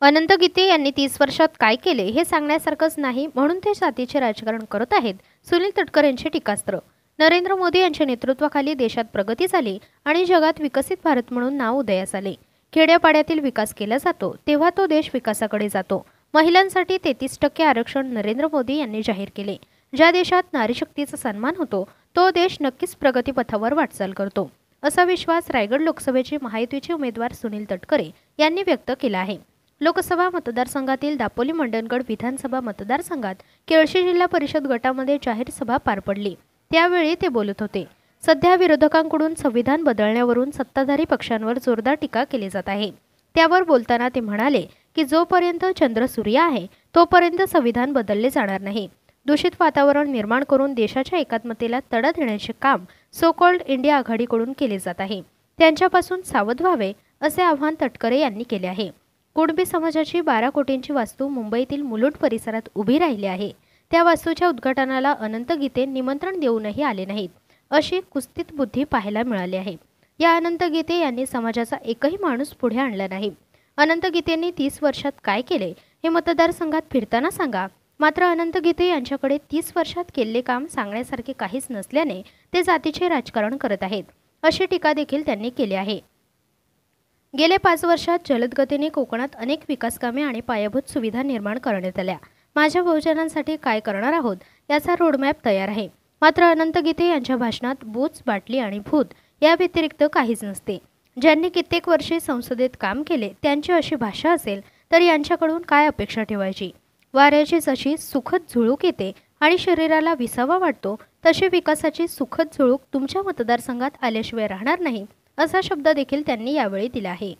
अनंत गीते यांनी 30 वर्षात काय केले हे सांगण्यासारखंच नाही, म्हणून ते जातीचे राजकारण करत आहेत. सुनील तटकरे यांचे टीकास्त्र. नरेंद्र मोदी यांच्या नेतृत्वाखाली देशात प्रगती झाली आणि जगात विकसित भारत म्हणून नाव उदयास आले. खेड्यापाड्यातील विकास केला जातो तेव्हा तो देश विकासाकडे जातो. महिलांसाठी 33% आरक्षण नरेंद्र मोदी यांनी जाहीर केले. ज्या देशात नारीशक्तीचा सन्मान होतो तो देश नक्कीच प्रगतीपथावर वाटचाल करतो, असा विश्वास रायगड लोकसभेचे महायुतीचे उमेदवार सुनील तटकरे यांनी व्यक्त केला आहे. लोकसभा मतदारसंघातील दापोली मंडणगड विधानसभा मतदारसंघात केळशी जिल्हा परिषद गटामध्ये जाहीर सभा पार पडली. त्यावेळी ते बोलत होते. सध्या विरोधकांकडून संविधान बदलण्यावरून सत्ताधारी पक्षांवर जोरदार टीका केली जात आहे. त्यावर बोलताना ते म्हणाले की जोपर्यंत चंद्र सूर्य आहे तोपर्यंत संविधान बदलले जाणार नाही. दूषित वातावरण निर्माण करून देशाच्या एकात्मतेला तडा देण्याचे काम सो कॉल्ड इंडिया आघाडीकडून केले जात आहे. त्यांच्यापासून सावध व्हावे असे आवाहन तटकरे यांनी केले आहे. कुणबी समाजाची 12 कोटींची वास्तू मुंबईतील मुलुंड परिसरात उभी राहिली आहे. त्या वास्तूच्या उद्घाटनाला अनंत गीते निमंत्रण देऊनही आले नाहीत, अशी कुस्तीत बुद्धी पाहायला मिळाली आहे. या अनंत गीते यांनी समाजाचा एकही माणूस पुढे आणला नाही. अनंत गीतेंनी 30 वर्षात काय केले हे मतदारसंघात फिरताना सांगा. मात्र अनंत गीते यांच्याकडे 30 वर्षात केलेले काम सांगण्यासारखे काहीच नसल्याने ते जातीचे राजकारण करत आहेत, अशी टीका देखील त्यांनी केली आहे. गेल्या 5 वर्षात जलद गतीने कोकणात अनेक विकासकामे आणि पायाभूत सुविधा निर्माण करण्यात आल्या. माझ्या बहुजनांसाठी काय करणार आहोत याचा रोडमॅप तयार आहे. मात्र अनंत गीते यांच्या भाषणात बूच, बाटली आणि भूत या व्यतिरिक्त काहीच नसते. ज्यांनी कित्येक वर्षे संसदेत काम केले त्यांची अशी भाषा असेल तर यांच्याकडून काय अपेक्षा ठेवायची. वाऱ्याची जशी सुखद झुळूक येते आणि शरीराला विसावा वाटतो तशी विकासाची सुखद झुळूक तुमच्या मतदारसंघात आल्याशिवाय राहणार नाही, असा शब्द देखील त्यांनी यावेळी दिला आहे.